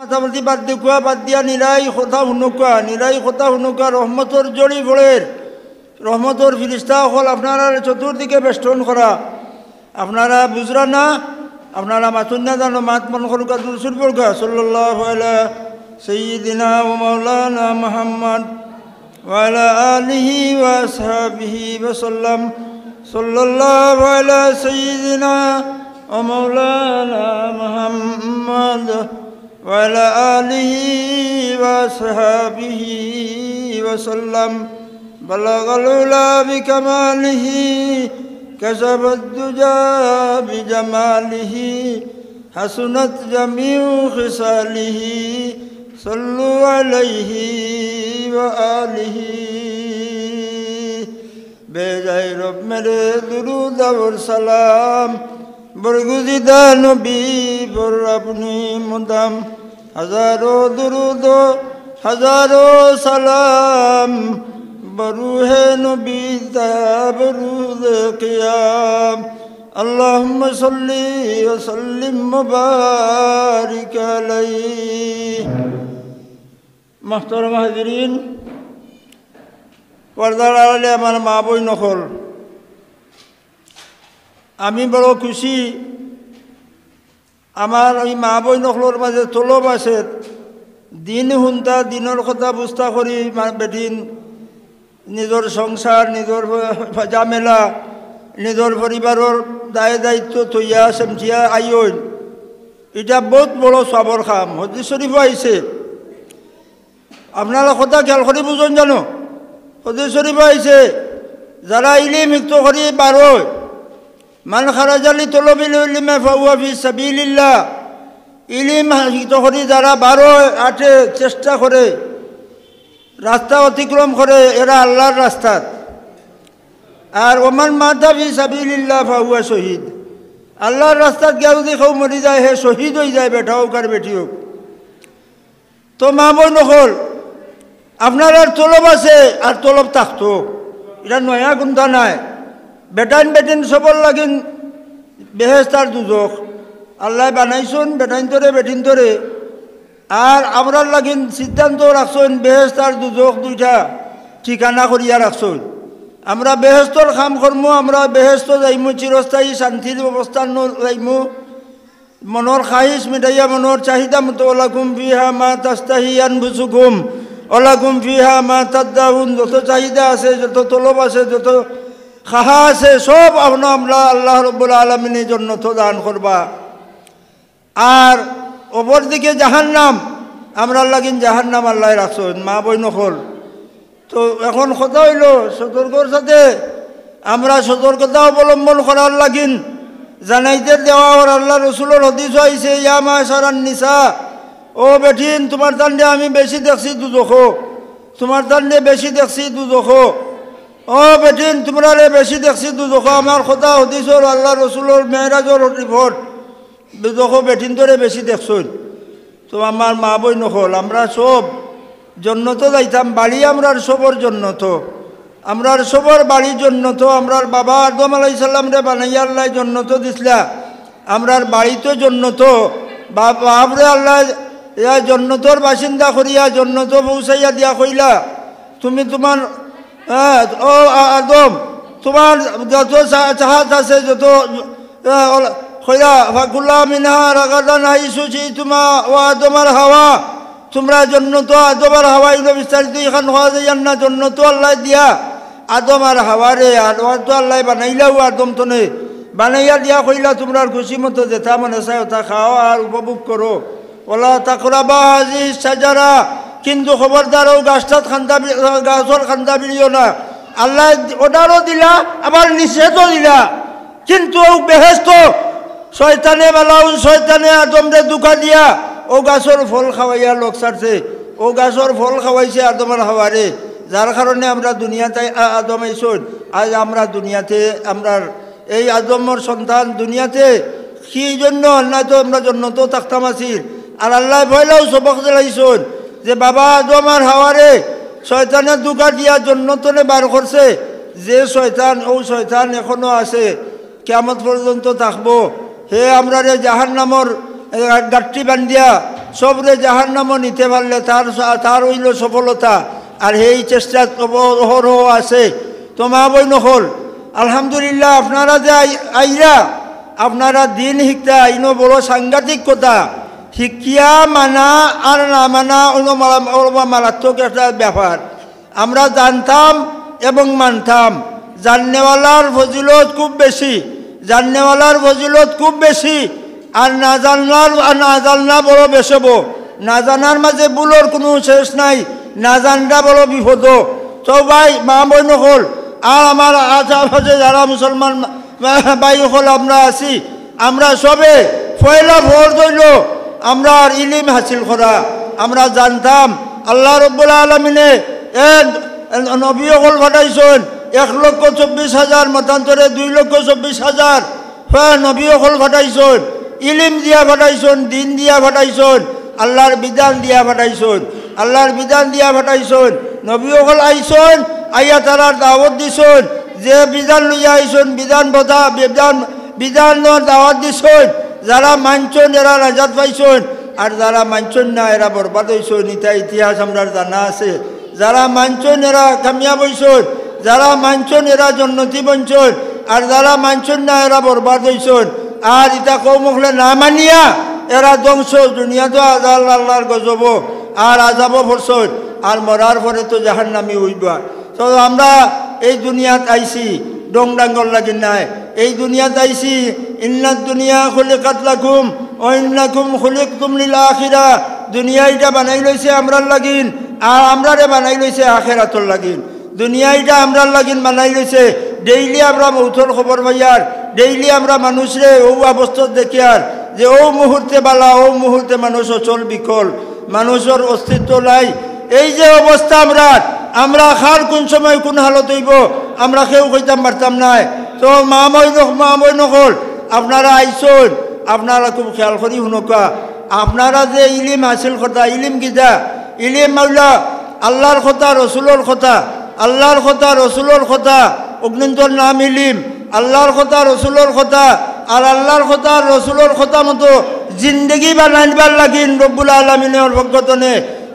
মাতামতি বাদ দেখুয়া বাদ দিয়া নিরাই কথা হুনুকা রহমতর জড়ি ফলের রহমতর ফিরিস্তা হল আপনারা চতুর্দিকে বেষ্টন করা আপনারা বুঝরা না আপনারা মাতুন না জানো মাত মন করুকা দুরসুল পড়কা সাল্লাল্লাহু আলা সাইয়্যিদিনা ওয়া মাওলানা মুহাম্মদ ওয়া আলা আলিহি ওয়া আসহাবিহি ওয়া সাল্লাম সাল্লাল্লাহু আলা সাইয়্যিদিনা ওয়া মাওলানা মুহাম্মদ ওয়া আলা আলিহি ওয়া আসহাবিহি ওয়া সাল্লাম বালাগাল উলা বিকামালিহি كشف الدجى بجماله حسنت جميع خصاله صلوا عليه وآله بجاي رب میرے درود اور سلام برگزیدہ نبی پر اپنی مدام ہزاروں درود و ہزاروں سلام بروح نبی برود قیام اللهم صل وسلم مبارک علیہ محترم حاضرین পর্দার আড়ালে আমার মা বই নকল আমি বড় খুশি আমার ওই মা বই নকলের মাঝে তলব আছে দিন হুন্তা দিনের কথা বুঝতা করি বেদিন নিজের সংসার নিজের জামেলা নিজের পরিবারের দায় দায়িত্ব তৈয়া সেমঠিয়া আইন এটা বহুত বড় সবর কাম হদিস শরীফ আইছে আপনারা কথা খেয়াল করে বুঝুন জানো হদিস শরীফ আইছে যারা ইলিম হিক্ত করি বারোয় মান খারাজালি তলবিল ইলমে ফাহুয়া ফি সাবিলিল্লাহ ইলিম হিক্ত করি যারা বারোয় আটে চেষ্টা করে রাস্তা অতিক্রম করে এরা আল্লাহর রাস্তাত আর ওমান মাতা ফি সাবিলিল্লাহ ফাহুয়া শহীদ আল্লাহর রাস্তাত গিয়া যদি কেউ মরি যায় হে শহীদ হয়ে যায় বেটা হোক আর বেটি হোক তো মা বই নকল আপনার আর তলব আছে আর তলব থাকতো এটা নয়া গুন্ধা নাই বেটাইন বেটিন সবর লাগিন বেহেস্ত আর দুজক আল্লাহ বানাইছুন বেটাইন তরে বেটিন তরে আর আমরার লাগিন সিদ্ধান্ত রাখছেন বেহেস্ত আর দুজক দুইটা ঠিকানা করিয়া রাখছেন আমরা বেহেস্তর কাম কর্ম আমরা বেহেস্ত যাইমু চিরস্থায়ী শান্তির অবস্থান যাইমু মনের খাহিস মিটাইয়া মনের চাহিদা মতো ওলাকুম ফিহা মা তাস্তাহি আনফুসুকুম ওলাকুম ফিহা মা তাদ্দাউন যত চাহিদা আছে যত তলব আছে যত খাহা আছে সব আমরা আল্লাহ রব্বুল আলামিনের জন্য তো দান করবা আর অপর দিকে জাহান্নাম আমরা লাগিন জাহান্নাম আল্লাহ রাখছেন মা বই নকল তো এখন কথা হইল সতর্কর সাথে আমরা সতর্কতা অবলম্বন করার লাগিন জানাইতে দেওয়া আল্লাহ রসুলের হদিস আইছে ইয়া মাশারান নিসা ও বেঠিন তোমার দান্ডে আমি বেশি দেখছি দুজখ তোমার দান্ডে বেশি দেখছি দুজখ ও বেঠিন তোমরা বেশি দেখছি দুজখ আমার কথা হদিসর আল্লাহ রসুলের মেহরাজর রিপোর্ট দুজখ বেঠিন ধরে বেশি দেখছই তো আমার মা বই নকল আমরা সব জন্নত যাইতাম বাড়ি আমরার সবর জন্নত আমরার সবর বাড়ির জন্নত আমরার বাবা আদম আলাইহিস সালাম রে বানাইয়া আল্লাহ জন্নত দিছিলা আমরার বাড়িতে জন্নত বাপরে আল্লাহ ইয়া জন্নতর বাসিন্দা করিয়া জন্নত পৌঁছাইয়া দিয়া কইলা তুমি তোমার ও আদম তোমার যত চাহাত আছে যত কইলা ফাকুল্লা মিনহা রাগাদান হাইসু চিতুমা ও আদমার হাওয়া তোমরা জন্নত আদমার হাওয়া ইলো বিস্তারিত এখান হওয়া যাইয়ান না জন্নত আল্লাহ দিয়া আদম আর হাওয়া রে আর তো আল্লাহ বানাইলাও আদম তনে বানাইয়া দিয়া কইলা তোমরা খুশি মতো যেটা মনে চায় ওটা খাও আর উপভোগ করো ওলা তাকরাবা হাজিস সাজারা কিন্তু খবরদার ও গাছটাত গাছর খান্দা বিড়িও না আল্লাহ অর্ডারও দিলা আবার নিষেধও দিলা কিন্তু বেহেস্ত শয়তানে বালাউ শয়তানে আদমরে দুঃখা দিয়া ও গাছর ফল খাওয়াইয়া লোক ছাড়ছে ও গাছর ফল খাওয়াইছে আদমের হাওয়ারে যার কারণে আমরা দুনিয়াতে আদম আইসন আজ আমরা দুনিয়াতে আমরা এই আদমর সন্তান দুনিয়াতে কি জন্য আল্লাহ তো আমরা জন্য তো থাকতাম আসির আর আল্লাহ ভয়লাও সবক জ্বালাইছন যে বাবা আদম আর হাওয়ারে শয়তানের দুঃখা দিয়া জন্নতনে বার করছে যে শয়তান ও শয়তান এখনো আছে কিয়ামত পর্যন্ত থাকবো হে আমরা রে জাহান্নামর গাঠটি বান্ধিয়া সবরে জাহান্নামও নিতে পারলে তার হইল সফলতা। আর এই চেষ্টা অহরহ আছে। তো মা বই নহল আলহামদুলিল্লাহ আপনারা যে আইরা আপনারা দিন শিক্ষা ইনো বড় সাংঘাতিক কথা। শিক্ষিয়া মানা আর না মানা মারাত্মক একটা ব্যাপার। আমরা জানতাম এবং মানতাম জাননেওয়ালার ফজিলত খুব বেশি, জাননেওয়ালার ফজিলত খুব বেশি। আর না জাননা বড় বেসব, না জানার মাঝে ভুলোর কোনো শেষ নাই, না জানটা বড় বিপদ। তো ভাই মা বই নহল আর আমার আশেপাশে যারা মুসলমান ভাই হল আমরা আছি, আমরা সবে পয়লা ভোর ধরল আমরা ইলিম হাসিল করা। আমরা জানতাম আল্লাহ রব্বুল আলমিনে নবী হল ঘটাইছেন 1,24,000 মতান্তরে 2,24,000 নবী হল ঘটাইছেন। ইলিম দিয়া ঘটাইছেন, দিন দিয়া ঘটাইছেন, আল্লাহর বিধান দিয়া ঘটাইছেন, আল্লাহর বিধান দিয়া ঘটাইছেন। নবী হল আইছেন, আইয়া তারার দাওয়াত দিছেন। যে বিধান লইয়া আইছেন বিধানের দাওয়াত দিছেন। যারা মানছেন এরা নাজাত পাইছেন, আর যারা মানছেন না এরা বরবাদ হইছেন। এটা ইতিহাস আমরা জানা আছে। যারা মানছেন এরা কামিয়াব হইছেন, যারা মানছেন এরা জন্নতি বনছেন, আর যারা মানছেন না এরা বরবাদ হইছেন। আর এটা কৌমখলে না মানিয়া এরা ধ্বংস। দুনিয়া তো আজাল আল্লাহর গজব আর আজাব ফরসন, আর মরার পরে তো জাহান্নামী হইবা। তো আমরা এই দুনিয়াত আইছি ডং ডাঙ্গল লাগি নাই। এই দুনিয়াত আইছি ইন্নাদ দুনিয়া খুলিকাত লাকুম ওয়া ইন্নাকুম খুলিকতুম লিল আখিরা। দুনিয়া এটা বানাই লইছে আমরার লাগিন, আর আমরারে বানাই লইছে আখিরাতর লাগিন। দুনিয়া এটা আমরার লাগিন বানাই লইছে। ডেইলি আমরা মৌতর খবর পাইয়ার, ডেইলি আমরা মানুষরে ও অবস্থা দেখিয়ার যে ও মুহূর্তে বালা, ও মুহূর্তে মানুষ অচল বিকল, মানুষের অস্তিত্ব নাই। এই যে অবস্থা আমরা খার কোন সময় কোন হালত হইব আমরা কেউ কইতাম পারতাম নাই। তো মা বই নকল আপনারা আইসন, আপনারা খুব খেয়াল করি শুনকা। আপনারা যে ইলিম হাসিল কথা, ইলিম কিতা? ইলিম মাওলা আল্লাহর কথা, রসুলোর কথা, আল্লাহর কথা, রসুলোর কথা, অগ্নিন্তর নাম ইলিম। আল্লাহর কথা, রসুলোর কথা, আর আল্লাহর কথা রসুলোর কথা মতো জিন্দগি বানাইবার লাগিন রব্বুল আলমিনের ভগতনে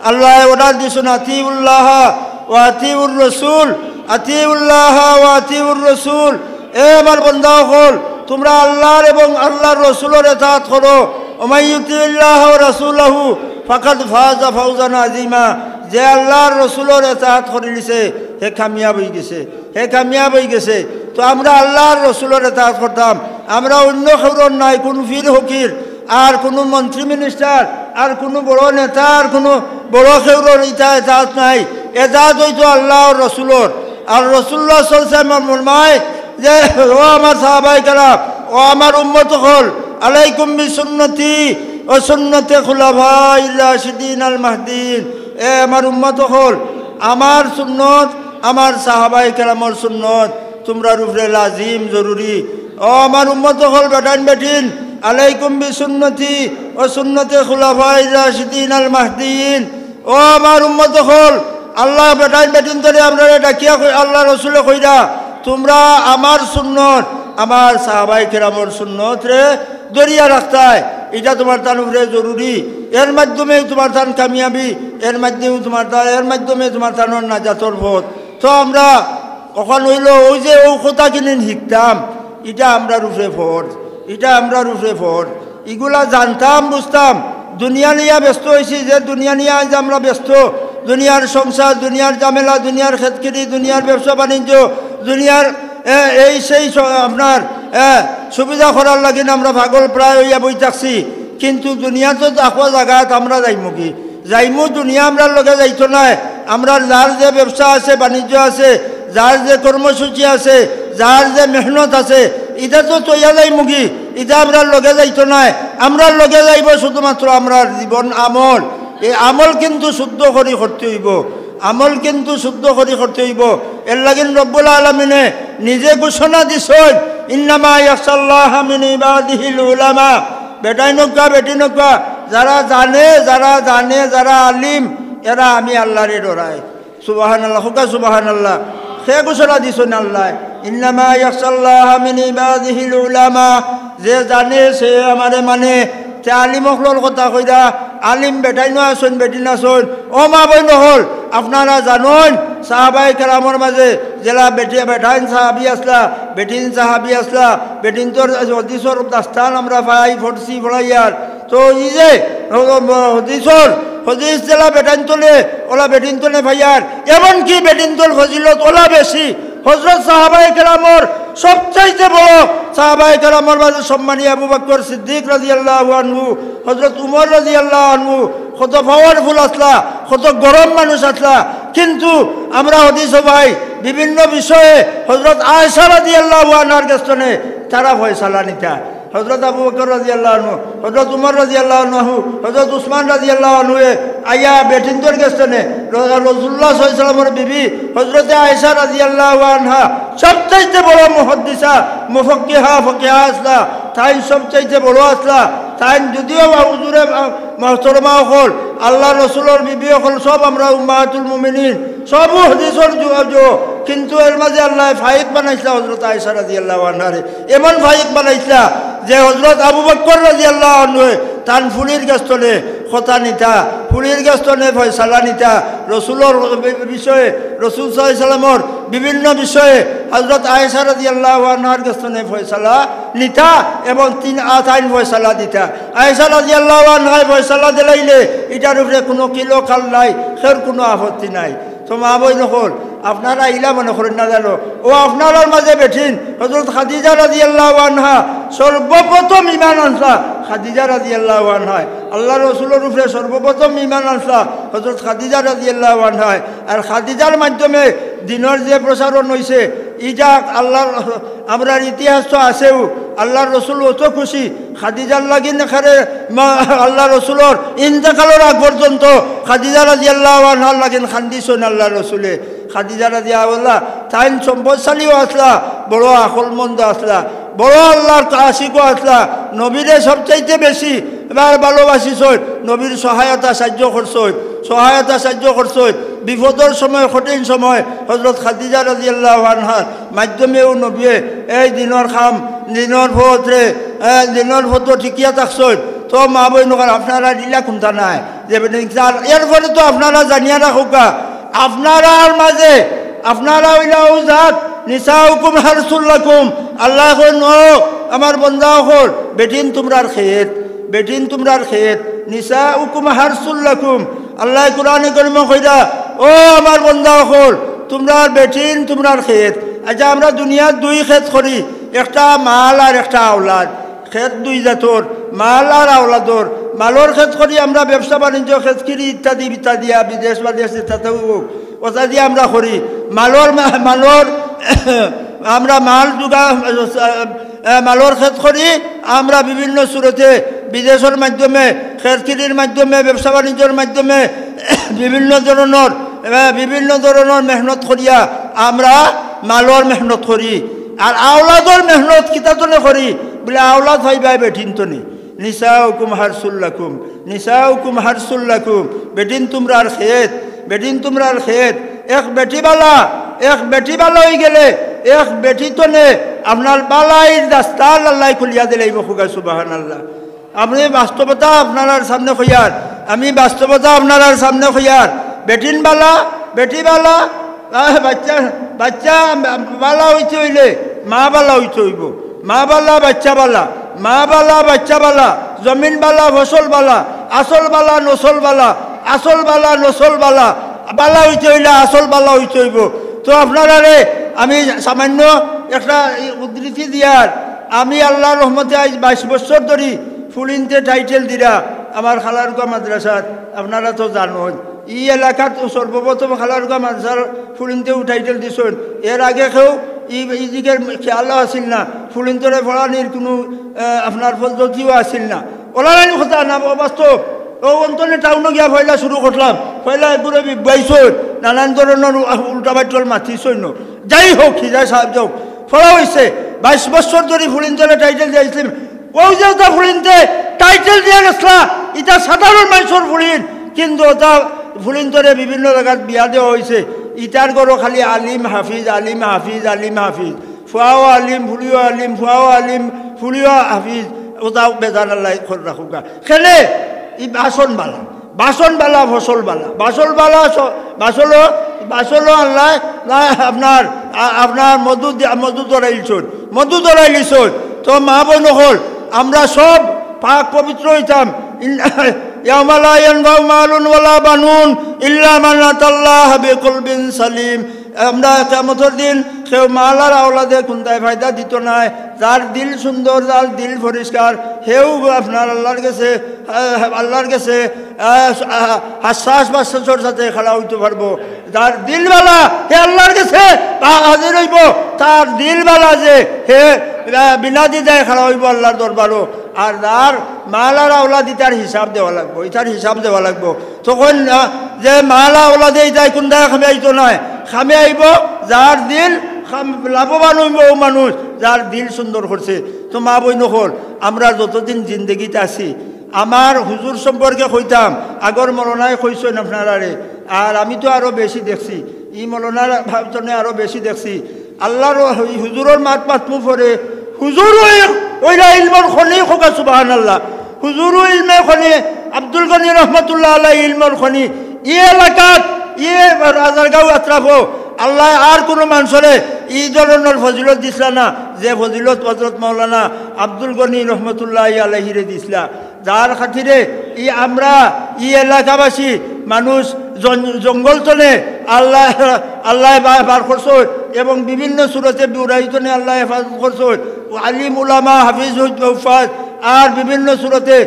আল্লাহ অর্ডার দিছেন আতিউল্লাহ ওয়া আতিউর রসুল, আতিউল্লাহ ওয়া আতিউর রসুল। এ আমার বান্দা হল তোমরা আল্লাহর এবং আল্লাহর রসুলের ইতাআত করো। ওমাই ইউতিল্লাহ ওয়া রাসূলাহু ফাকাদ ফাজা ফাওজান আযীমা। যে আল্লাহর রসুলের ইতাআত করে নিছে হে কামিয়াব হয়ে গেছে, হে কামিয়াব হয়ে গেছে। তো আমরা আল্লাহর রসুলের ইতাআত করতাম। আমরা অন্য খবর নাই, কোনো ফির ফকির আর কোনো মন্ত্রী মিনিস্টার আর কোনো বড় নেতা আর কোনো বড় খেউরের ইতাআত নাই। এজাত হইতো আল্লাহর রসুলের। আর রাসূলুল্লাহ সাল্লাল্লাহু আলাইহি ওয়াসাল্লাম ফরমায় যে ও আমার সাহাবায়ে কেরাম, ও আমার উম্মত হল, আলাইকুম বিসুন্নতি ওয়া সুন্নতি খুলাফাইর রাশিদিন আল মাহদিন। এ আমার উম্মত হল, আমার সুন্নত, আমার সাহাবায়ে কেরামের সুন্নত তোমরা উপরে লাজিম জরুরি। ও আমার উম্মত হল বেটান বেটিন, আলাইকুম বিসুন্নতি ওয়া সুন্নতি খুলাফাইর রাশিদিন আল মাহদিন। ও আমার উম্মত হল, আল্লাহ বেটান বেটিন ধরে আমরা ডাকিয়া আল্লাহ রসুলে কইরা তোমরা আমার সুন্নত, আমার সাহাবায়ে কেরামের সুন্নত রে দরিয়া রাখতায়। এটা তোমার তার উপরে জরুরি। এর মাধ্যমে তোমার তার কামিয়াবি, এর মাধ্যমে তোমার তার নাজাতর পথ। তো আমরা ওখান হইল ওই যে ও কথা কিনেন শিখতাম, এটা আমরা রূপে ফোর, এটা আমরা রূপে ফোর। এগুলা জানতাম, বুঝতাম। দুনিয়া নিয়ে ব্যস্ত হয়েছি, যে দুনিয়া নিয়ে আজ আমরা ব্যস্ত। দুনিয়ার সংসার, দুনিয়ার জামেলা, দুনিয়ার খেতকিরি, দুনিয়ার ব্যবসা বাণিজ্য, দুনিয়ার এই সেই আপনার সুবিধা করার লাগে আমরা পাগল প্রায় হইয়া বই থাকছি। কিন্তু দুনিয়া তো দেখো জায়গাত আমরা যাইমু কি যাইমু, দুনিয়া আমরা লগে যাইতো নাই। আমরা যার যে ব্যবসা আছে, বাণিজ্য আছে, যার যে কর্মসূচি আছে, যার যে মেহনত আছে, এটা তো তৈয়া যাইমু কি, এটা আমরা লগে যাইতো নাই। আমরা লগে যাইব শুধুমাত্র আমরা জীবন আমল। এই আমল কিন্তু শুদ্ধ করি করতে হইব, আমল কিন্তু শুদ্ধ করি করতে হইব। এর লাগিন রব্বুল আলামিনে নিজে ঘোষণা দিছেন ইন্নামা ইয়াখশাল্লাহা মিন ইবাদিহিল উলামা। বেটাই নকা বেটি নকা, যারা জানে, যারা আলিম, এরা আমি আল্লাহরে ডরাই। সুবহানাল্লাহ, হুকা সুবহানাল্লাহ। সে ঘোষণা দিছেন আল্লাহ ইন্নামা ইয়াখশাল্লাহা মিন ইবাদিহিল উলামা। যে জানে সে আমারে মানে। তে আলিম হকলর কথা কইরা আলিম বেটাইনো আসুন বেটিন আসুন ও মা বইন হল আপনারা জানুন সাহাবাই কেরামর মাঝে জেলা বেটি বেটাইন সাহাবি আসলা বেটিন সাহাবি আসলা বেটিন তোর হদিসর দাস্তান আমরা পাই ফটসি ফড়াইয়ার তো ই যে হদিস জেলা বেটাইন তোলে ওলা বেটিন তোলে ভাইয়ার এমনকি বেটিন তোল ফজিলত ওলা বেশি হযরত সাহাবায়ে কেরামর সবচাইতে বড় সাহাবায়ে কেরামর মাঝে সম্মানী আবু বকর সিদ্দিক রাদিয়াল্লাহু আনহু হযরত উমর রাদিয়াল্লাহু আনহু কত পাওয়ারফুল আসলা কত গরম মানুষ আসলা কিন্তু আমরা হদিস ভাই বিভিন্ন বিষয়ে হযরত আয়েশা রাদিয়াল্লাহু আনহার কাছে তারা ফয়সালা নিতা হযরত আবু বকর রাদিয়াল্লাহু আনহু হযরত উমর রাদিয়াল্লাহু আনহু হযরত উসমান রাদিয়াল্লাহু আনহু আয়া বেটিনদের কাছে রাসূলুল্লাহ সাল্লাল্লাহু আলাইহি ওয়াসাল্লামের বিবি হযরত আয়েশা রাদিয়াল্লাহু আনহা সবচাইতে বড় মুহাদ্দিসা মুফাক্কিহা ফাকিহা আসলা তাই সবচাইতে বড় আসলা তাই যদিও হুজুরে মুহতারমা হল আল্লাহ রাসূলের বিবি হল সব আমরা উম্মাতুল মুমিনিন সব হাদিসের জুয়াজো কিন্তু এর মাঝে আল্লাহ ফাইক বানাইছিলা হযরত আয়েশা রাদিয়াল্লাহু আনহারে এমন ফাইক বানাইছিলা যে হযরত আবু বকর রাদিয়াল্লাহু আনহু তান ফুলির গাছতলে কথা নিতা ফুলির গাছতলে ফয়সালা নিতা রসুলের বিষয়ে রসুল সাল্লাল্লাহু আলাইহি ওয়াসাল্লামের বিভিন্ন বিষয়ে হযরত আয়েশা রাদিয়াল্লাহু আনহার কাছে ফয়সালা নিতা এবং তিন আইন ফয়সালা দিতা আয়েশা রাদিয়াল্লাহু আনহা ফয়সালা দিলাইলে এটার উপরে কোনো কিলো খাল নাই খের কোনো আপত্তি নাই তো মা বই নকল আপনারা ইলা মনে করেন না জানো ও আপনার মাঝে বেঠিন হযরত খাদিজা রাদিয়াল্লাহু আনহা সর্বপ্রথম ঈমান আনছা খাদিজা রাদিয়াল্লাহু আনহা আল্লাহ রাসূলের উপরে সর্বপ্রথম ঈমান আনছা হযরত খাদিজা রাদিয়াল্লাহু আনহা আর খাদিজার মাধ্যমে দিনের যে প্রসারণ হইছে ইটা আল্লাহর আমরার ইতিহাস তো আছেও আল্লাহর রসুল অত খুশি খাদিজার লাগি নেখারে আল্লাহ রসুলের ইন্তেকালের আগ পর্যন্ত খাদিজা রাদিয়াল্লাহু আনহার লাগেন খান্দিছেন আল্লাহ রসুলে খাদিজা রাদিয়াল্লাহু তাইন সম্পদশালীও আসলা বড় আকলমন্দ আসলা বড় আল্লাহর আশিকও আসলা নবীরে সবচাইতে বেশি এবার ভালোবাসিছই নবীর সহায়তা সাহায্য করছই বিপদের সময় কঠিন সময় হযরত খাদিজা রাদিয়াল্লাহু আনহার মাধ্যমেও নবীয়ে এই দিনের খাম দিনের ভোটরে দিনের ভোট ঠিকিয়া থাকছই তো মা বই নকার আপনারা দিলা কোনটা নাই যে এরপরে তো আপনারা জানিয়া রাখুকা আপনারার মাঝে আপনারা হইলাও জাত নিসাউকুম হারসুল লাকুম আল্লাহ কইন ও আমার বান্দা হল বেটিন তোমরার খেত নিসাউকুম হারসুল লাকুম আল্লাহ কুরআনে কারিমে কইরা ও আমার বান্দা হল তোমরার বেটিন তোমরার খেত আচ্ছা আমরা দুনিয়ার দুই খেত করি একটা মাল আর একটা আওলাদ খেত দুই জাতর মাল আর আওলাদর মালর খেত করি আমরা ব্যবসা বাণিজ্য খেত করি ইত্যাদি ইত্যাদি বিদেশ ইত্যাদিও ওটা দিয়ে আমরা করি মালর আমরা মাল মালর খেত করি আমরা বিভিন্ন সুরতে বিদেশের মাধ্যমে খেতকিরির মাধ্যমে ব্যবসা বাণিজ্যের মাধ্যমে বিভিন্ন ধরনের মেহনত করিয়া আমরা মালর মেহনত করি আর আওলাদর মেহনত কিতাতনে করি বলে আওলাদ হইবাই বেঠিন তনি নিসাউকুম হারসুল লাকুম বেটিন তোমরার খেত এক বেটি বালা হয়ে গেলে এক বেটি তনে আপনার বালাইর রাস্তার আল্লাহ খুলিয়া দিলে সুবহানাল্লাহ আপনি বাস্তবতা আপনার সামনে হইয়ার আমি বাস্তবতা আপনার সামনে হইয়ার বেটি বালা বাচ্চা বালা হইতে হইলে মা বালা হইতে হইব মা বালা বাচ্চা বালা জমিন বালা ফসল বালা আসল বালা নসল বালা বালা হইতে হইলে আসল বালা হইতে হইব তো আপনারা আমি সামান্য একটা উদ্ধৃতি দিয়ার আমি আল্লাহর রহমতে আজ 22 বছর ধরে ফুলিনতে টাইটেল দিরা আমার খালারুকা মাদ্রাসাত আপনারা তো জানেন ই এলাকাত সর্বপ্রথম খালারুকা মাদ্রাসার ফুলিনতেও টাইটেল দিছেন এর আগে কেউ ইদিকের খেয়াল আসিল না ফুলিনতরে পড়ানির কোনো আপনার পদ্ধতিও আসিল না ওলারানি কথা না বাস্তব ও অন্তনে টাউনে গিয়া ফয়লা শুরু করলাম ফয়লা এগুলো বিবাইছই নানান ধরনের উল্টাবাইটল মাতিছই ন যাই হোক খিজাই সাহায্য ফলা হয়েছে 22 বছর ধরে ফুলিনতরে টাইটেল দিয়েছিলাম ওই যে ওটা ফুলিনতে টাইটেল দিয়ে গেছলা এটা সাধারণ মানুষের ফুলিন কিন্তু ওটা ফুলিনতরে বিভিন্ন জায়গায় বিয়া দেওয়া হয়েছে ইটার গরো খালি আলিম হাফিজ ফুয়াও আলিম ফুলিও আলিম ফুয়াও আলিম ফুলিও হাফিজ ওটাও বেজান আল্লাহ রাখুকা খেলে ই বাসনবালা বাসনবালা ফসলবালা বাসল আল্লাহ আপনার আপনার মধু ধরাইলিছন তো মা বোন হল আমরা সব পাক পবিত্র হইতাম ইয়াউমা লা ইয়ানফাউ মালুন ওয়ালা বানুন ইল্লা মান আতাল্লাহ বিকলবিন সালিম আমরা কিয়ামতের দিন কেউ মাল আর আওলাদে কোনটায় ফায়দা দিত না যার দিল সুন্দর যার দিল পরিষ্কার হেউ আপনার আল্লাহর কাছে হাসাস বাসর সাথে খেলা হইতে পারবো যার দিলওয়ালা হে আল্লাহর কাছে হাজির হইব তার দিলওয়ালা যে হে বিনা দিদায় খেলা হইব আল্লাহর দরবারও আর যার মাল আর আওলাদ ইটার হিসাব দেওয়া লাগবো তখন যে মাল আওলাদে ইটাই কোনটায় খামিয়াইতো নয় খামে আইব যার দিল লাভবান হইব ও মানুষ যার দিল সুন্দর করছে তো মা বই নহল আমরা যতদিন জিন্দগিতে আছি আমার হুজুর সম্পর্কে কইতাম আগর মরনায় কইছেন আপনারারে আর আমি তো আরও বেশি দেখছি ই মরনার ভাবজনে আরও বেশি দেখছি আল্লাহর হুজুরের মাতমু পরে হুজুর ওইরা ইলমর খনি খোকা সুবহানাল্লাহ হুজুর ইলমে খনি আব্দুল গনি রহমতুল্লাহ আলাইহি ইলমর খনি ই এলাকাত রাজারগাঁও আত্রাফো আল্লাহ আর কোনো মানুষরে এই ধরনের ফজিলত দিসলা না যে ফজিলত হযরত মাওলানা আব্দুল গনি রহমতুল্লাহ আলাইহিরে দিসলা যার খাতিরে আমরা এলাকাবাসী মানুষ জঙ্গল তনে আল্লাহ বার করছ এবং বিভিন্ন সুরতে বিউরাইতনে আল্লাহ হেফাজত করছ আলিম উলামা হাফিজ হুফাজ আর বিভিন্ন সুরতে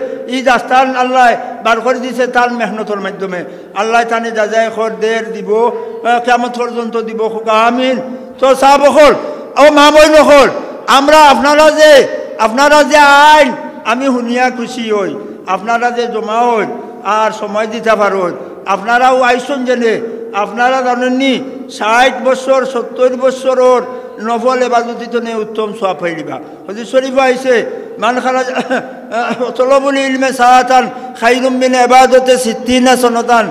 দাস্তান আল্লাহ বার করে দিছে তার মেহনতর মাধ্যমে আল্লাহ তানে যাজায় খর দের দিব কিয়ামত পর্যন্ত দিব খোকা আমিন তো সাহাব হল ও মা বই নহল আমরা আপনারা যে আইন আমি শুনিয়া খুশি হই আপনারা যে জমা হন আর সময় দিতে পারেন আপনারাও আইসন জেনে আপনারা জানেননি 60 বছর 70 বছরের নফল এবাদতিতনে উত্তম সওয়াব পাইবা হাদিস শরীফে আইছে মান খারাজ তলবুল ইলমে সাআতান খায়রুম মিন ইবাদাতি 60 সনাতান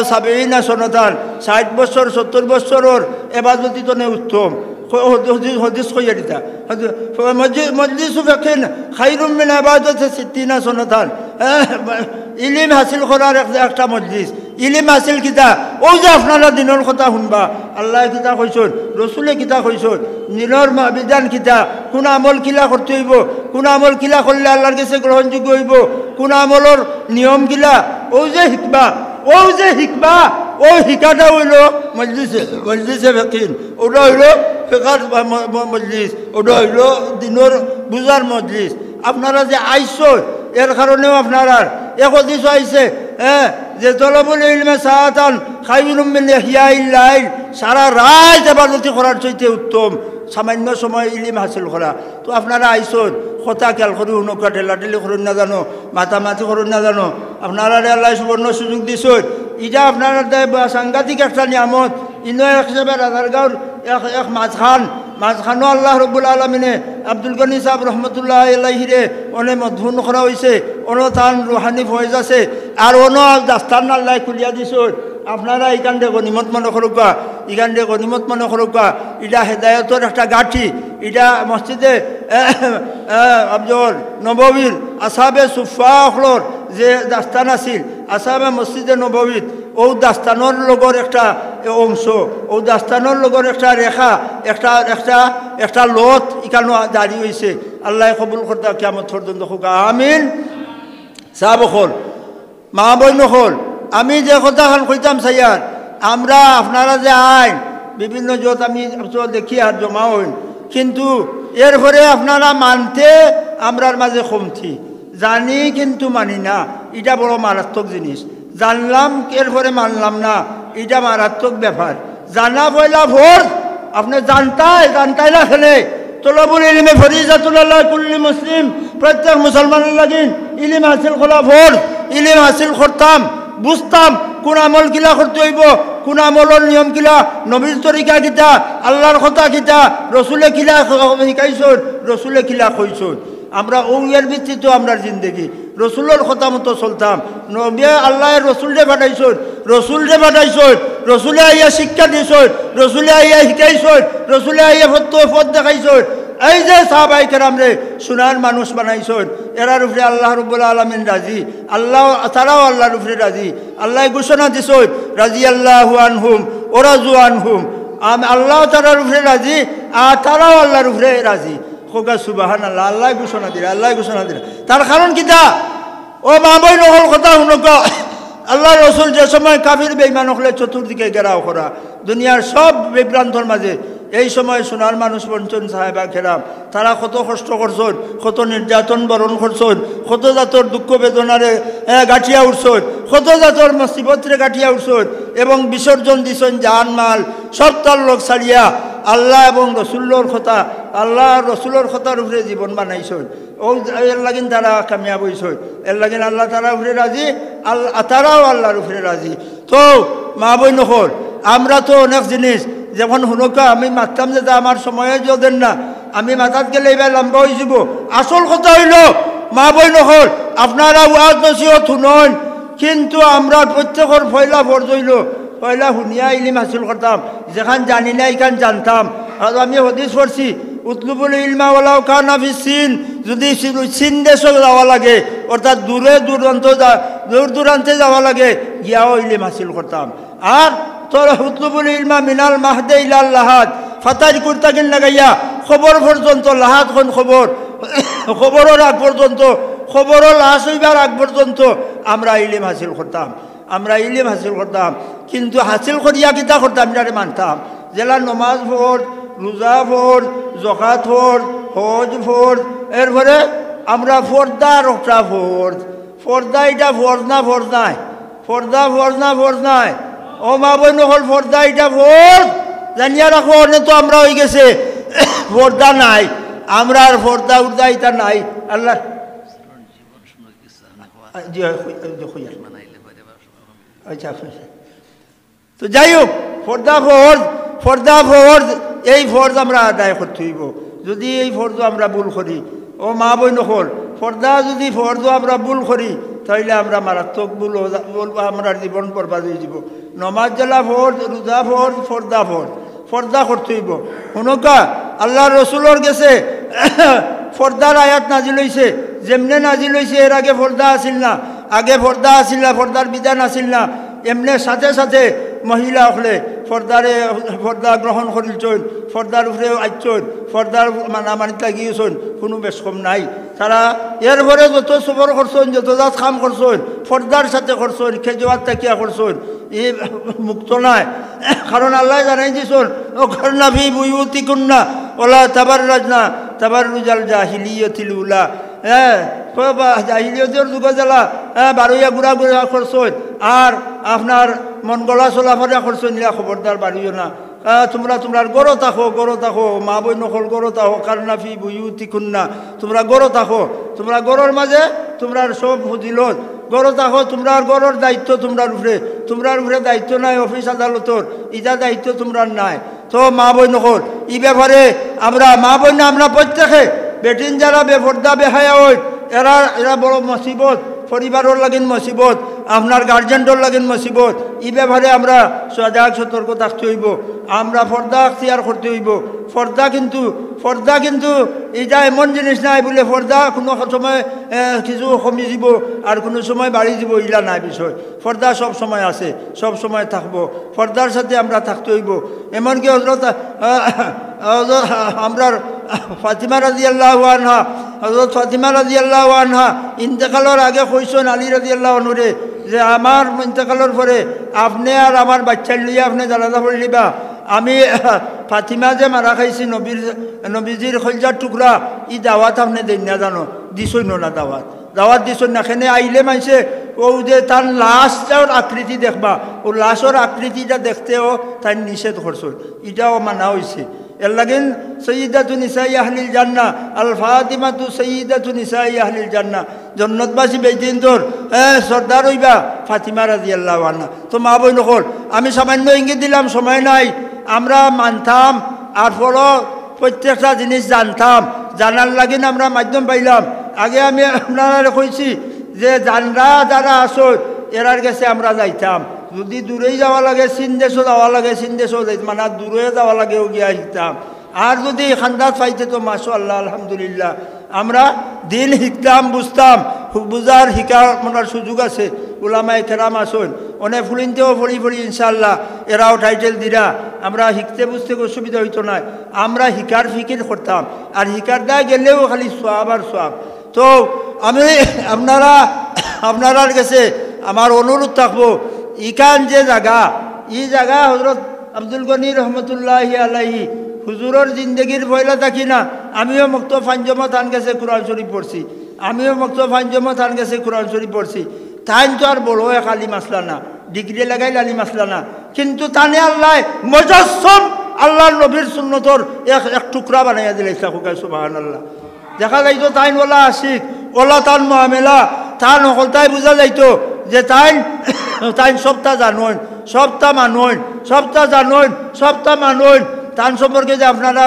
70 সনাতান 60 বছর 70 বছরের এবাদতিতনে উত্তম হদিস কইয়া দিতা মজলিস ফিকিন খায়রুম মিন ইবাদাতি 60 সনাতান ইলম হাসিল করার একটা মজলিস ইলম হাসিল কিতা ও যে আপনারা দিনের কথা শুনবা আল্লাহ কিতা কইছেন রসুলে কিতা কইছেন দিনের বিধান কিতা কোন আমল কিলা করতে হইব কোন আমল কিলা করলে আল্লাহর কাছে গ্রহণযোগ্য হইব কোন আমলের নিয়ম কিলা ও যে হিকবা ও হিকাটা হইল মজলিসে ফিকিন ওটা হইল ফিকার মজলিস ওটা হইল দিনের বুঝার মজলিস আপনারা যে আইসো এর কারণেও আপনারা একদিস আইছে যে তলবুল ইলমে সাআতান খায়রুম মিন ইহইয়াইল লাইল সারা রাত ইবাদত করার চাইতে উত্তম সামান্য সময় ইলম হাসিল করা তো আপনারা আইসন কথা খেয়াল করি হুনকা ঠেলাঠেলি করুন না জানো মাতামাতি করুন না জানো আপনারা আল্লাহ সুবর্ণ সুযোগ দিছেন এটা আপনারা সাংঘাতিক একটা নিয়ামত ইনো হিসেবে রাজারগাঁওর এক মাঝখানো আল্লাহ রব্বুল আলমিনে আব্দুল গনি সাহেব রহমতুল্লাহ আলাইহিরে অনেক মধুন করা হয়েছে অনো তান রুহানি ফয়েজ আছে আর অনো দাস্তান আল্লাহ খুলিয়া দিছেন আপনারা ইকান্ডে গনিমত মনে করুকা এটা হেদায়তর একটা গাঠি এটা মসজিদে আব্দুল নববীর আসাবে সুফাহর যে দাস্তান আছিল আসাবে মসজিদে নববীত ও দাস্তানোর লগর একটা অংশ ও দাস্তানোর লগর একটা রেখা একটা লত ইকানো দাঁড়িয়ে হয়েছে আল্লাহ কবুল করতে কিয়ামত পর্যন্ত হোক আমিন সাহাব হল মা বই নহল আমি যে কথাখান কইতাম সাইয়ার আমরা আপনারা যে আইন বিভিন্ন যত আমি দেখি আর জমা হইন কিন্তু এরপরে আপনারা মানতে আমরার মাঝে কমতি জানি কিন্তু মানি না এটা বড় মারাত্মক জিনিস জানলাম এরপরে মানলাম না এটা মারাত্মক ব্যাপার জানা পয়লা ভোর আপনি জানতাই না খেলে তলবুল ইলমে ফরিজাতুল্লাহ কুল্লি মুসলিম প্রত্যেক মুসলমানের লাগিন ইলম হাসিল করা ভোর ইলম হাসিল করতাম বুঝতাম কোন আমল কিলা করতে হইব কোন আমলের নিয়ম কিলা নবীর তরিকা কিতা আল্লাহর কথা কিতা রসুলে কিলা শিকাইছন রসুলে কিলা কইছন আমরা ওয়ের ভিত্তিতে আমরা জিন্দগি রসুলের কথা মতো চলতাম নবী আল্লাহর রসুলরে পাঠাইছন রসুলে আইয়া শিক্ষা দিছন রসুলে আইয়া শিকাইছন রসুলে আইয়া পথ দেখাইছন এই যে সাহাবায়ে কেরাম রে সোনার মানুষ বানাইছেন, এরার উপরে আল্লাহ রাব্বুল আলামিন রাজি, আল্লাহ তারাও আল্লাহর উপরে রাজি। আল্লাহ ঘোষণা দিছেন রাদিয়াল্লাহু আনহুম ওয়া রাযু আনহুম, আল্লাহ তারার উপরে রাজি আর তারাও আল্লাহর উপরে রাজি। কোকা সুবহানাল্লাহ, আল্লাহ ঘোষণা দিলে, আল্লাহ ঘোষণা দিলে। তার কারণ কিতা? ও মা বই নহল কথা শুনক, আল্লাহ রসুল যে সময় কাফির বেঈমান হলে চতুর্দিকে ঘেরাও করা, দুনিয়ার সব বিভ্রান্তর মাঝে এই সময় সোনার মানুষ বঞ্চন সাহেবা কেরাম তারা কত কষ্ট করছেন, কত নির্যাতন বরণ করছেন, কত জাতর দুঃখ বেদনারে গাঠিয়া উঠছেন, কত জাতর মুসিবতরে গাঠিয়া উঠছেন এবং বিসর্জন দিছেন জান মাল সব তার লোক ছাড়িয়া আল্লাহ এবং রসুল্লোর কথা, আল্লাহ রসুলোর কথার উপরে জীবন বানাইছেন। ও এর লাগিন তারা কামিয়াব হইছেন, এর লাগিন আল্লাহ তারা উপরে রাজি, তারাও আল্লাহর উপরে রাজি। তো মা বই নহর আমরা তো অনেক জিনিস যখন হুনকা আমি মারতাম যে আমার সময়ে যদি না আমি মাথাত গেলে এবার লম্বা হয়ে যাব। আসল কথা হইল মা বই নহর আপনারা ওয়াজ নসিহত শুনন, কিন্তু আমরা প্রত্যেকের পয়লা ফরজ হইল পয়লা শুনিয়া ইলিম হাসিল করতাম, যেখান জানি না এখান জানতাম। আর আমি হদিস পড়ছি উতলুবুল ইলমা ওয়ালাউ কানা ফিস সিন, যদি চীন দেশে যাওয়া লাগে অর্থাৎ দূর দূরান্তে যাওয়া লাগে গিয়াও ইলিম হাসিল করতাম। আর তোর উতলুবুল ইলমা মিনাল মাহদে ইলাল লাহাদ, ফাতারি কুর্তাকিন লাগাইয়া খবর পর্যন্ত লাহাদ কোন খবর, খবরের আগ পর্যন্ত, খবরের লাশ হইবার আগ পর্যন্ত আমরা ইলিম হাসিল করতাম, আমরা ইলিম হাসিল করতাম। কিন্তু হাসিল করিয়া কিতা করতাম এটারে মানতাম, জেলা নমাজ ফোর, রোজা ফোর, জকাত ফোর, হজ ফোর, এরপরে আমরা ফর্দা রক্ষা ফোর্জ, ফর্দা এটা ফর্জ না ফর্জ নাই, ফর্দা ফর্জ না ফর্জ নাই। ও মা বই নহল ফর্দা এটা ফর্জ জানিয়া রাখো, অনেক তো আমরা হয়ে গেছে ফর্দা নাই, আমরা আর ফর্দা উর্দা এটা নাই। আল্লাহ আচ্ছা তো যাই হোক, ফর্দা ফর্জ, ফর্দা ফর্জ, এই ফর্জ আমরা আদায় করতে হইব। যদি এই ফর্জ আমরা ভুল করি, ও মা বই নহল ফর্দা যদি ফর্জ আমরা ভুল করি তাইলে আমরা মারাত্মক ভুল বলবো, আমরা জীবন বরবাদ হয়ে যাব। নমাজ জেলা ফর্জ, রোজা ফর্জ, ফর্দা ফর্জ, ফর্দা করতে হইব। শুনকা আল্লাহ রসুলোর গেছে ফর্দার আয়াত নাজিল হইছে, যেমনে নাজিল হইছে এর আগে ফর্দা আসিল না, আগে ফর্দা আসিল না, ফর্দার বিধান আসিল না। এমনি সাথে সাথে মহিলা হলে ফর্দা গ্রহণ করিলছেন, ফর্দার উপরে আইছেন, ফর্দার মানামানিত লাগিয়েছেন, কোনো বেশ কম নাই। তারা এরপরে যত সফর করছেন, যত জাত কাম করছেন ফর্দার সাথে করছেন, খেজোয়ার তাকিয়া করছেন, এ মুক্ত নাই। কারণ আল্লাহ জানাই দিয়েছেন ওখানা ভি বুয়ুতি কুন্না ওলা তাবাররাজনা তাবাররুজাল জাহিলিয়াতিল উলা। হ্যাঁ জাহিলিয়তের যুগে জ্বালা বারুইয়া ঘুরা ঘুরা করছেন আর আপনার মন গলা চলাফেরা করছেন, ইয়া খবরদার বাড়িও না। তোমরা গড়ো থাকো, মা বই নকল গড়ো থাকো, কারনা ফি বুয়ুতি কুন্না, তোমরা গড়ো থাকো, তোমরা গড়ের মাঝে তোমরা সব ফজিলত গড়ো থাকো, তোমরা গড়ের দায়িত্ব তোমরার উপরে দায়িত্ব নাই অফিস আদালতর, ইটা দায়িত্ব তোমরা নাই। তো মা বই নকল ই ব্যাপারে আমরা মা বই না আমরা প্রত্যেকে বেটিন যারা বেফর্দা বেহায়া হয় এরা বড় মুসিবত, পরিবারের লাগিন মুসিবত, আপনার গার্জেন্টর লাগিন মুসিবত। এই ব্যাপারে আমরা সজাগ সতর্ক থাকতে হইব, আমরা ফর্দা আখতিয়ার করতে হইব। ফর্দা কিন্তু এটা এমন জিনিস নাই বলে ফর্দা কোনো সময় কিছু কমি যাব আর কোনো সময় বাড়ি যাব, ইলা নাই বিষয়। ফর্দা সব সময় আছে, সব সময় থাকবো, ফর্দার সাথে আমরা থাকতে হইব। এমনকি হযরত আমরা ফাতিমা রাদিয়াল্লাহু আনহা, হযরত ফাতিমা রাদিয়াল্লাহু আনহা ইন্তেকালের আগে কইছেন আলী রাদিয়াল্লাহু আনহুরে যে আমার ইন্তেকালের পরে আপনি আর আমার বাচ্চা লইয়া আপনি জানাজা পড়িবা। আমি ফাতিমা যে মারা খাইছি নবীজির খলজার টুকরা, ই দাওয়াত আপনি দেন না জানো, দিছই না দাওয়াত দিছই না। এখানে আইলে মাইছে ও যে তার লাশটার আকৃতি দেখবা, ও লাশর আকৃতিটা দেখতেও তাই নিষেধ করছো, এটাও মানা হয়েছে। এর লাগেন সৈয়দাতু নিসাই আহলিল জান্নাহ আল ফাতিমাতু সৈয়দাতু নিসাই আহলিল জান্নাহ, জন্নতবাসী বেদিন তোর সর্দার হইবা ফাতিমা রাদিয়াল্লাহু আনহা। তো মা বই নকল আমি সামান্য ইঙ্গিত দিলাম, সময় নাই, আমরা মানতাম আর পরও প্রত্যেকটা জিনিস জানতাম, জানার লাগিন আমরা মাধ্যম পাইলাম। আগে আমি আপনারা কইছি যে যারা আসো এরার কাছে আমরা যাইতাম, যদি দূরেই যাওয়া লাগে চীন দেশও যাওয়া লাগে, চীন দেশও যাইতাম, মানে দূরে যাওয়া লাগেও গিয়া শিখতাম। আর যদি খান্দাত পাইতে তো মাশাআল্লাহ আলহামদুলিল্লাহ আমরা দিন শিখতাম বুঝতাম বুঝার শিকার মনার সুযোগ আছে উলামায়ে কেরাম আসুন অনেক ফুলিনতেও পড়ি পড়ি ইনশাআল্লাহ এরাও টাইটেল দিরা আমরা শিখতে বুঝতে অসুবিধা হইতো না আমরা শিকার ফিকির করতাম আর শিকার দায় গেলেও খালি সোয়াব আর সোয়াব তো আমি আপনার কাছে আমার অনুরোধ থাকবো ইখান যে জায়গা এই জায়গা হযরত আব্দুল গনি রহমতুল্লাহি আলাইহি হুজুরের জিন্দগির পয়লা থাকি না আমিও মক্তব পাঞ্জমত আন গেছে কোরআন শরীফ পড়ছি আমিও মক্তব পাঞ্জমত আন গেছে কোরআন শরীফ পড়ছি তাই তো আর বড় এক আলিম আসলা না ডিগ্রি লাগাইল আলিম আসলা না কিন্তু তানে আল্লাহ মুজাসসম আল্লাহর নবীর সুন্নতর এক টুকরা বানাইয়া দিলে সুবহানাল্লাহ দেখা যাইতো তাই ওলা আশিক ওলা তার মুআমেলা তার নকলতাই বোঝা যাইতো যে তাই সবটা জানুন সবটা মানুন সবটা জানুন সবটা মানুন তান সম্পর্কে যে আপনারা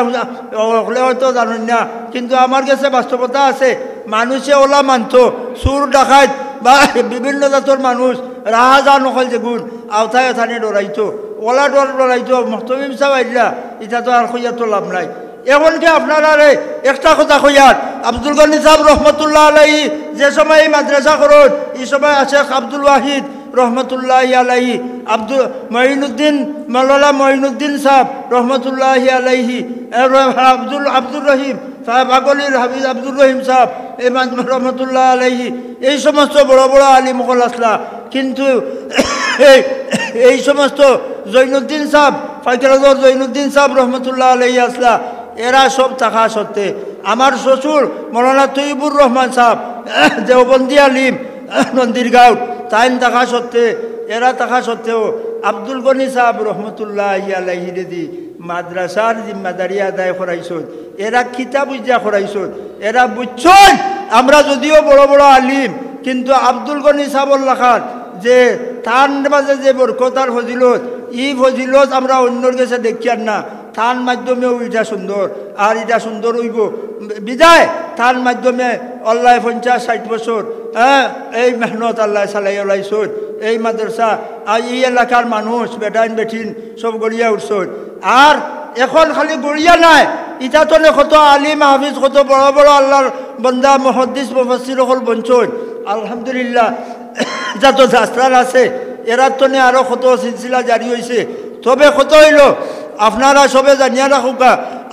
হয়তো জানেন না কিন্তু আমার কাছে বাস্তবতা আছে মানুষে ওলা মানত সুর ডাকাত বা বিভিন্ন জাতর মানুষ রাহাজা নকল যেগুন আওতায় থানে ডরাইতো ওলা ডরাইতো মহতমিম সাহেব আইলা এটা তো আর কইয়া তো লাভ নাই এমনকি আপনারা একটা কথা কইয়ার আব্দুল গনি সাহেব রহমতুল্লাহ আলাইহি যে সময় এই মাদ্রাসা করুন এই সময় শেখ আব্দুল ওয়াহিদ রহমতুল্লাহি আলাইহি মাওলানা মঈনুদ্দিন সাহেব রহমতুল্লাহি আলাইহি আব্দুল রহিম সাহেব আগলির হাফিজ আব্দুল রহিম সাহেব এই রহমতুল্লাহ আলাইহি এই সমস্ত বড় বড় আলিম মুঘল আসলা কিন্তু এই সমস্ত জৈনুদ্দিন সাহেব ফাইকেরাজর জৈনুদ্দিন সাহেব রহমতুল্লাহ আলাইহি আসলা এরা সব থাকা সত্ত্বে আমার শ্বশুর মৌলানা তৈবুর রহমান সাহেব দেওবন্দি আলিম নন্দীরগাঁও তাইন থাকা সত্ত্বে এরা থাকা সত্ত্বেও আব্দুল গনি সাহেব রহমতুল্লাহি আলাইহি দি মাদ্রাসার জিম্মাদারি আদায় করাইছেন এরা কিতাব বুঝিয়া করাইছেন এরা বুঝছেন আমরা যদিও বড় বড় আলিম কিন্তু আব্দুল গনি সাহেবর লেখার যে তার মাঝে যে বরকতার ফজিলত এই ফজিলত আমরা অন্যর কাছে দেখি আর না তার মাধ্যমেও এটা সুন্দর আর এটা সুন্দর হইব বিদায় তার মাধ্যমে আল্লাহ 50-60 বছর এই মেহনত আল্লাহ চালাই ওলাইছন এই মাদ্রাসা আর এই এলাকার মানুষ বেটাইন বেঠিন সব গড়িয়া উঠছন আর এখন খালি গড়িয়া নাই ইটা তো কত আলিম হাফিজ কত বড় বড় আল্লাহর বন্দা মুহাদ্দিস মুফাসসির হল বঞ্চন আলহামদুলিল্লাহ এটা তো যাত্রার আছে এরার তো আরো কত সিলসিলা জারি হয়েছে তবে কত হইল আপনারা সবে জানিয়া রাখুকা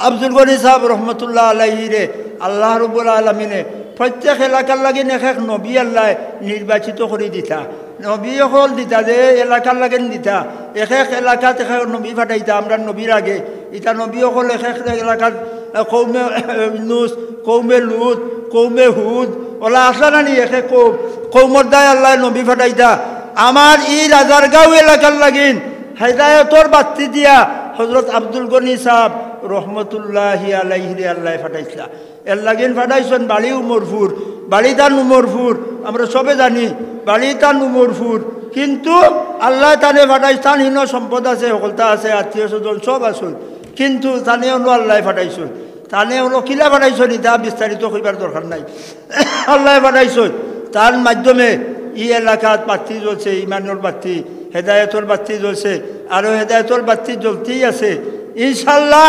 আব্দুল গনি সাহেব রহমতুল্লাহ আলাইহি রে আল্লাহ রাব্বুল আলামিনে প্রত্যেক এলাকার লাগে এক নবী আল্লাহ নির্বাচিত করে দিতা নবী হল দিতা যে এলাকার লাগে দিতা এক এলাকাত এক নবী ফাটাইতা আমরা নবীর আগে ইটা নবী হল এক এলাকার কৌমে ইউনুস কৌমে লুত কৌমে হুদ ওলা আসলা না নি এক কৌমর দায় আল্লাহ নবী ফাটাইতা আমার ই রাজারগাঁও এলাকার লাগিন হেদায়তর বাতি দিয়া হযরত আব্দুল গনি সাহেব রহমতুল্লাহি আলাইহি আল্লাহ ফাটাইছিলা এর লাগিন ফাটাইছেন বাড়ি উমরপুর বাড়িতান উমরপুর আমরা সবে জানি বাড়িতান উমরপুর কিন্তু আল্লাহ তানে ফাটাইছান হীন সম্পদ আছে সকলতা আছে আত্মীয় স্বজন সব আসুন কিন্তু তানে হলো আল্লাহ ফাটাইছেন তানে হলো কিলা ফাটাইছেন এটা বিস্তারিত কইবার দরকার নাই আল্লাহ ফাটাইছেন তার মাধ্যমে এই এলাকাত বাতি জ্বলছে ইমানের বাতি হেদায়তর বাতি জ্বলছে আরও হেদায়তর বাতি জ্বলতেই আছে ইনশাল্লাহ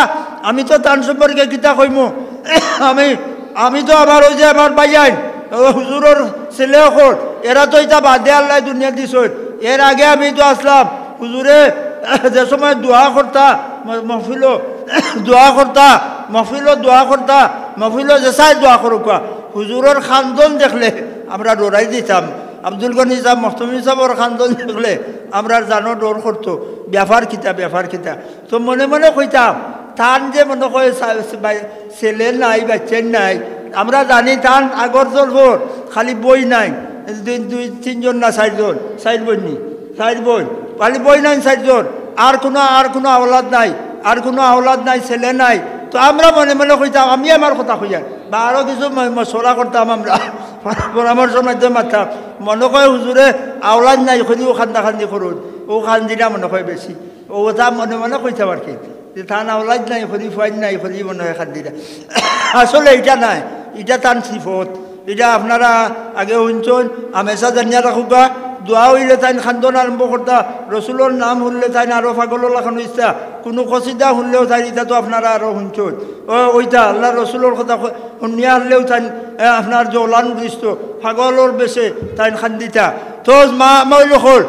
আমি তো তার সম্পর্কে কিতা কইমু আমি তো আবার ওই যে আমার বাইয়ান হুজুরের ছেলে হল এরা তো এটা বাদে আল্লাহ দুনিয়া দিছ এর আগে আমি তো আসলাম হুজুরে যে সময় দোয়া করতা মহফিল দোয়া করতা যে চাই দোয়া করুকা হুজুরের খানদন দেখলে আমরা ডরাই দিতাম আব্দুল গনি সাহেব মহতমি সাহেবর খানদন দেখলে আমরা জানো ডর করতো ব্যাপার কিতা তো মনে মনে কইতাম তান যে মনে কয় ছেলে নাই বাচ্চা নাই আমরা জানি তান আগর জলভর খালি বই নাই 2-3 না 4 জন 4 বোন খালি বই নাই 4 জন আর কোনো আওলাদ নাই ছেলে নাই তো আমরা মনে মনে কইতাম আমি আমার কথা কইয়া বা আরও কিছু মশলা করতাম আমরা পরামর্শ মাধ্যমে মারতাম মনে কয় হুজুরে আওলাদ নাই খুঁজি ও খান্দি করুন ও খান্দিটা মনে কয় বেশি ও তা মনে কইতাম আর কি যে থান আওলাদ নাই খুঁজি ফাইন নাই খুঁজি মনে হয় খান্দিটা আসলে এটা নাই এটা তান সিফত এটা আপনারা আগে শুনছেন হামেশা জানিয়া রাখুকা দোয়া হইলে তাই খান্দন আরম্ভ করতা রসুলোর নাম শুনলে তাই আরও পাগল লাগানো ইচ্ছা কোনো কসিদা শুনলেও তাই এটা তো আপনারা আরও শুনছেন ওইটা আল্লাহ রসুলোর কথা শুনিয়া আনলেও তাই আপনার জলান দৃষ্ট পাগলর বেশে তাই খান্দিতা তো মা মই লখল